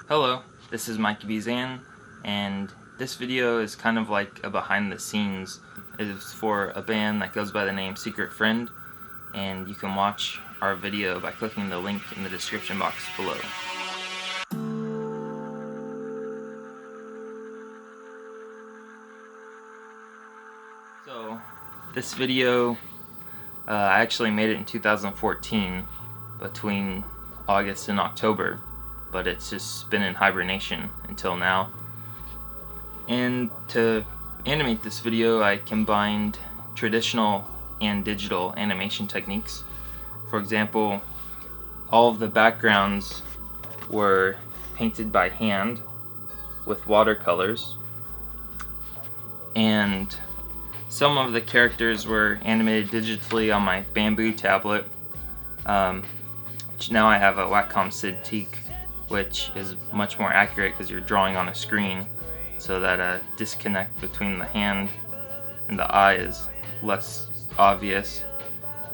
Hello, this is Micah Buzan, and this video is kind of like a behind the scenes. It is for a band that goes by the name Secret Friend, and you can watch our video by clicking the link in the description box below. So, this video, I actually made it in 2014, between August and October, but it's just been in hibernation until now. And to animate this video, I combined traditional and digital animation techniques. For example, all of the backgrounds were painted by hand with watercolors, and some of the characters were animated digitally on my bamboo tablet, which now I have a Wacom Cintiq, which is much more accurate because you're drawing on a screen, so that a disconnect between the hand and the eye is less obvious,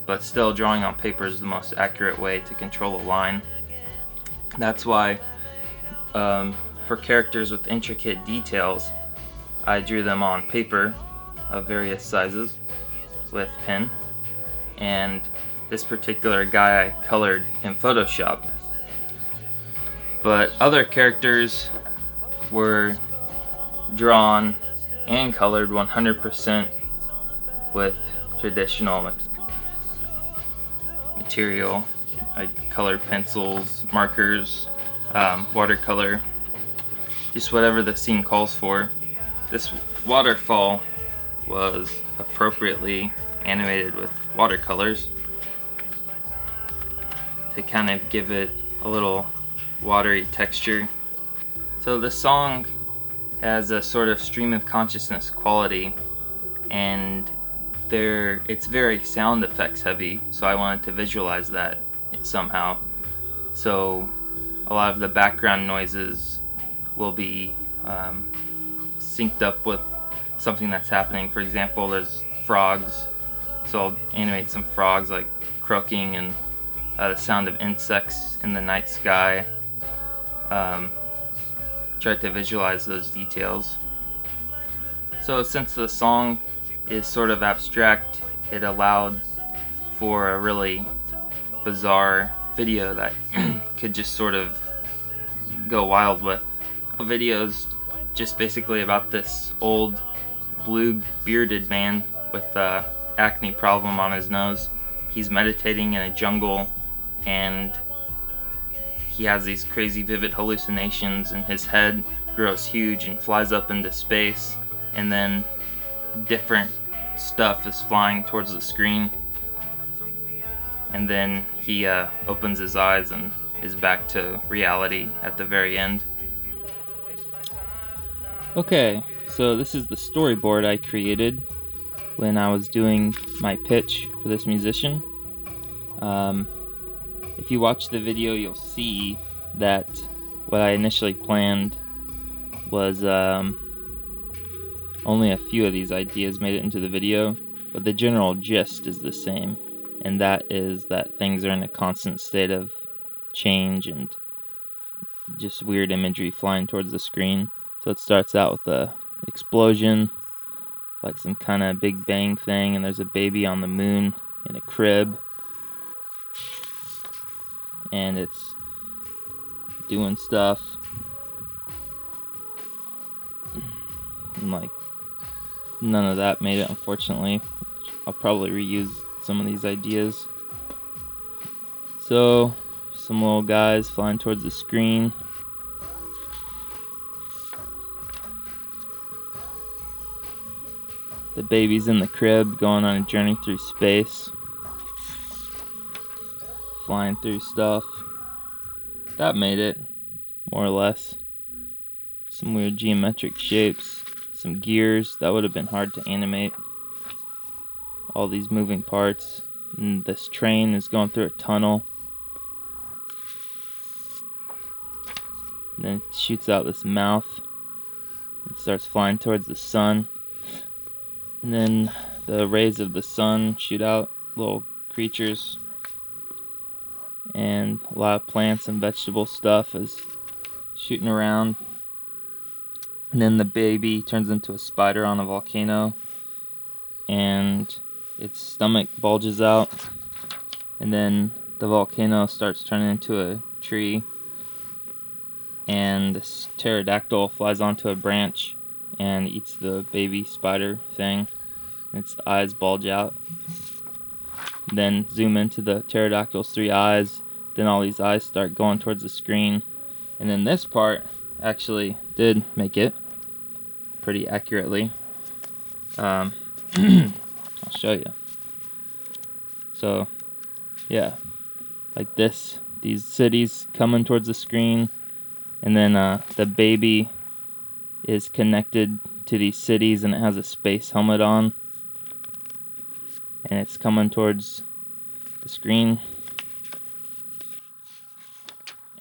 but still drawing on paper is the most accurate way to control a line. That's why for characters with intricate details, I drew them on paper of various sizes with pen, and this particular guy I colored in Photoshop. But other characters were drawn and colored 100% with traditional material. I colored pencils, markers, watercolor, just whatever the scene calls for. This waterfall was appropriately animated with watercolors to kind of give it a little watery texture. So the song has a sort of stream of consciousness quality, and it's very sound effects heavy, so I wanted to visualize that somehow. So a lot of the background noises will be synced up with something that's happening. For example, there's frogs, so I'll animate some frogs like croaking, and the sound of insects in the night sky. Try to visualize those details. So since the song is sort of abstract, it allowed for a really bizarre video that could just sort of go wild with. The video's just basically about this old blue bearded man with a acne problem on his nose. He's meditating in a jungle, and he has these crazy vivid hallucinations, and his head grows huge and flies up into space, and then different stuff is flying towards the screen, and then he opens his eyes and is back to reality at the very end. Okay, so this is the storyboard I created when I was doing my pitch for this musician. If you watch the video, you'll see that what I initially planned was only a few of these ideas made it into the video, but the general gist is the same, and that is that things are in a constant state of change and just weird imagery flying towards the screen. So it starts out with a explosion, like some kind of Big Bang thing, and there's a baby on the moon in a crib, and it's doing stuff, and like none of that made it, unfortunately. I'll probably reuse some of these ideas. So some little guys flying towards the screen. The baby's in the crib going on a journey through space, flying through stuff. That made it, more or less. Some weird geometric shapes, some gears. That would have been hard to animate. All these moving parts. And this train is going through a tunnel. And then it shoots out this mouth. It starts flying towards the sun. And then the rays of the sun shoot out little creatures. And a lot of plants and vegetable stuff is shooting around. And then the baby turns into a spider on a volcano, and its stomach bulges out, and then the volcano starts turning into a tree, and this pterodactyl flies onto a branch and eats the baby spider thing. Its eyes bulge out. Then zoom into the pterodactyl's 3 eyes. Then all these eyes start going towards the screen. And then this part actually did make it pretty accurately. I'll show you. So, yeah, like this. These cities coming towards the screen, and then the baby is connected to these cities, and it has a space helmet on, and it's coming towards the screen.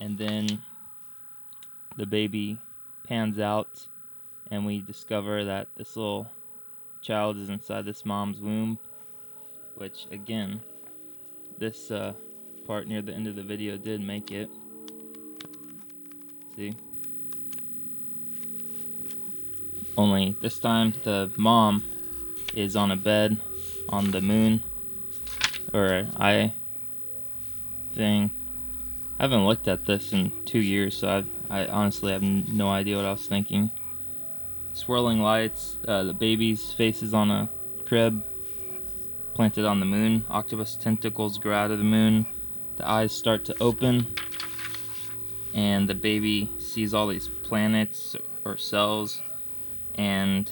And then the baby pans out, and we discover that this little child is inside this mom's womb, which again, this part near the end of the video did make it. See? Only this time the mom is on a bed on the moon, or an eye thing. I haven't looked at this in 2 years, so I honestly have no idea what I was thinking. Swirling lights, the baby's face is on a crib planted on the moon. Octopus tentacles grow out of the moon. The eyes start to open, and the baby sees all these planets or cells, and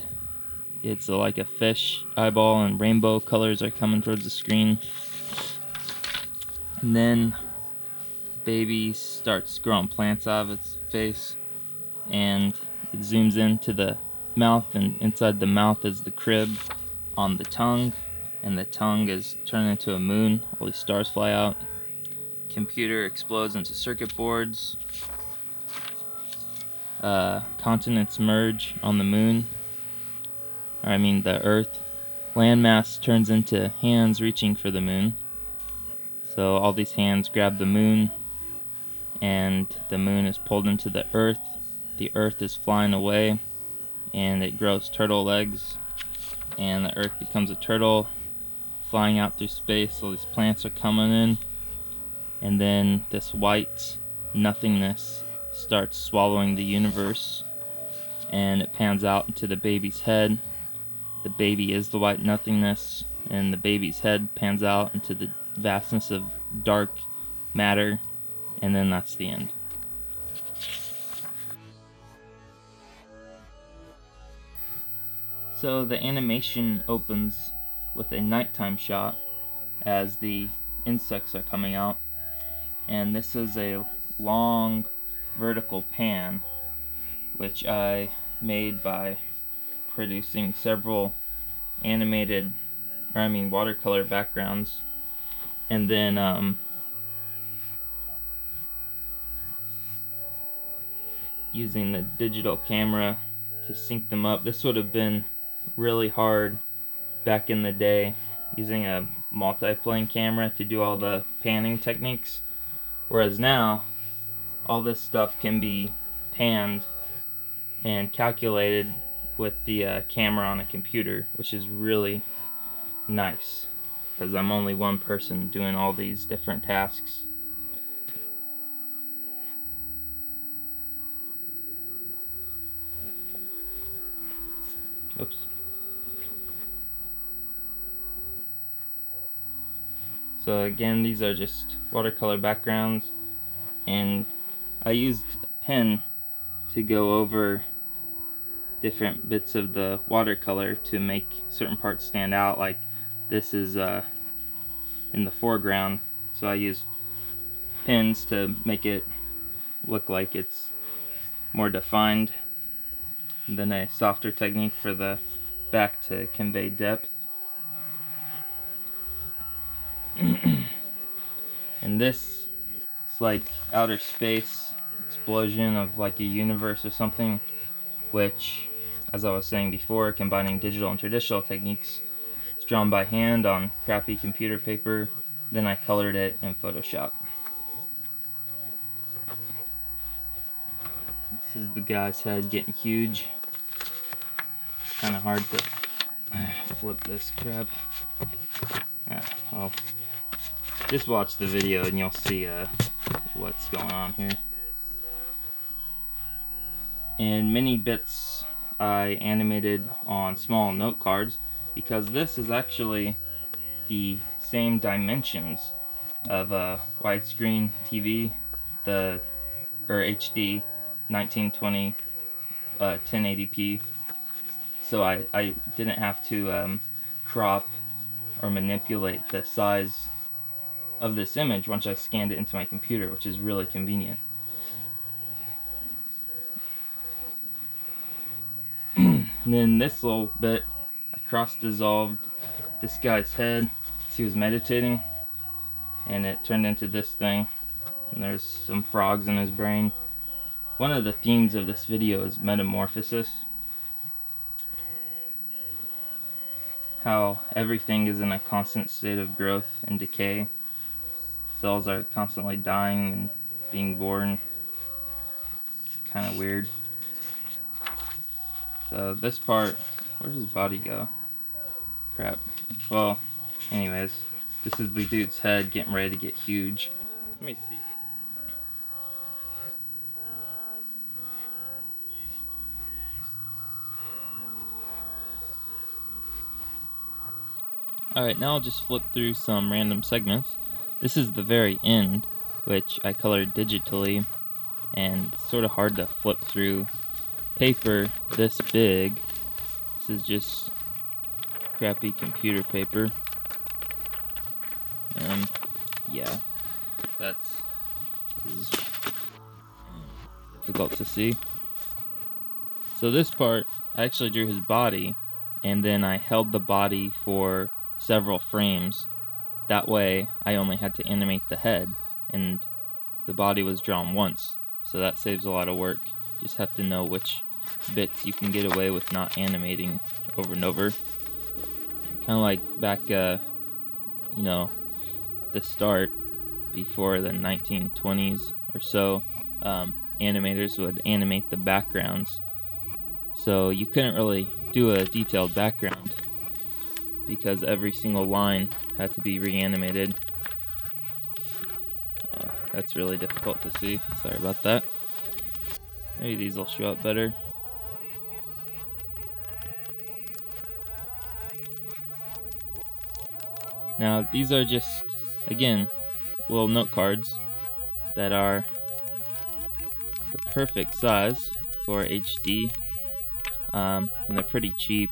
it's like a fish eyeball, and rainbow colors are coming towards the screen. And then baby starts growing plants out of its face, and it zooms into the mouth, and inside the mouth is the crib on the tongue, and the tongue is turned into a moon. All these stars fly out. Computer explodes into circuit boards. Continents merge on the moon, or I mean the earth. Landmass turns into hands reaching for the moon. So all these hands grab the moon, and the moon is pulled into the earth. The earth is flying away, and it grows turtle legs, and the earth becomes a turtle flying out through space. All these plants are coming in, and then this white nothingness starts swallowing the universe, and it pans out into the baby's head. The baby is the white nothingness, and the baby's head pans out into the vastness of dark matter, and then that's the end. So the animation opens with a nighttime shot as the insects are coming out, and this is a long vertical pan, which I made by producing several watercolor backgrounds, and then using the digital camera to sync them up. This would have been really hard back in the day, using a multiplane camera to do all the panning techniques, whereas now all this stuff can be panned and calculated with the camera on a computer, which is really nice because I'm only one person doing all these different tasks. Oops. So again, these are just watercolor backgrounds, and I used a pen to go over different bits of the watercolor to make certain parts stand out. Like this is in the foreground, so I use pens to make it look like it's more defined, and then a softer technique for the back to convey depth. And this is like outer space explosion of like a universe or something, which, as I was saying before, combining digital and traditional techniques, it's drawn by hand on crappy computer paper, then I colored it in Photoshop. This is the guy's head getting huge. Kind of hard to flip this crap. Yeah, well, just watch the video and you'll see what's going on here. And many bits I animated on small note cards because this is actually the same dimensions of a widescreen TV, or HD 1920 1080p. So I didn't have to crop or manipulate the size of this image once I scanned it into my computer, which is really convenient. And then this little bit, I cross-dissolved this guy's head. He was meditating, and it turned into this thing. And there's some frogs in his brain. One of the themes of this video is metamorphosis. How everything is in a constant state of growth and decay. Cells are constantly dying and being born. It's kind of weird. So this part, where does his body go? Crap. Well, anyways, this is the dude's head getting ready to get huge. Let me see. Alright, now I'll just flip through some random segments. This is the very end, which I colored digitally, and it's sort of hard to flip through paper this big. This is just crappy computer paper. Yeah, that is difficult to see. So this part, I actually drew his body, and then I held the body for several frames. That way I only had to animate the head, and the body was drawn once, so that saves a lot of work. Just have to know which bits you can get away with not animating over and over. Kind of like back, you know, the start, before the 1920s or so, animators would animate the backgrounds. So you couldn't really do a detailed background because every single line had to be reanimated. That's really difficult to see. Sorry about that. Maybe these will show up better. Now these are just, again, little note cards that are the perfect size for HD, and they're pretty cheap,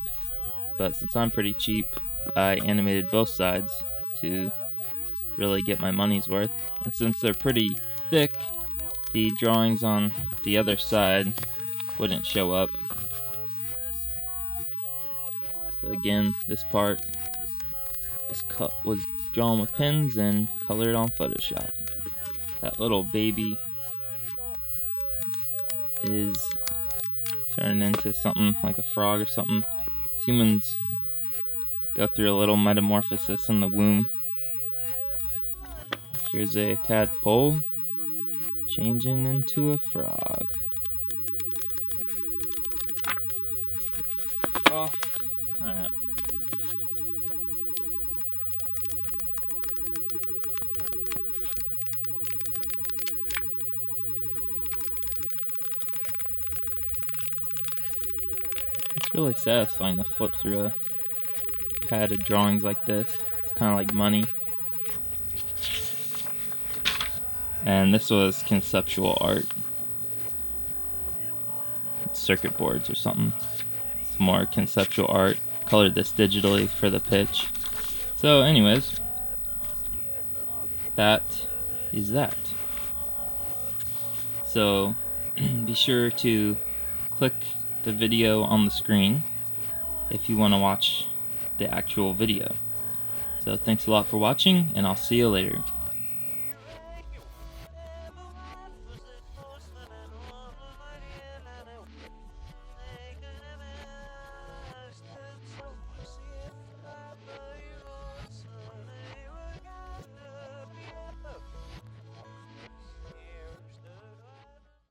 but since I'm pretty cheap, I animated both sides to really get my money's worth. And since they're pretty thick, the drawings on the other side wouldn't show up. So again, this part was drawn with pens and colored on Photoshop. That little baby is turning into something like a frog or something. Humans go through a little metamorphosis in the womb. Here's a tadpole changing into a frog. Oh, alright. It's really satisfying to flip through a pad of drawings like this. It's kind of like money. And this was conceptual art. Circuit boards or something. Some more conceptual art. Colored this digitally for the pitch. So anyways, that is that. So be sure to click the video on the screen if you want to watch the actual video. So thanks a lot for watching, and I'll see you later.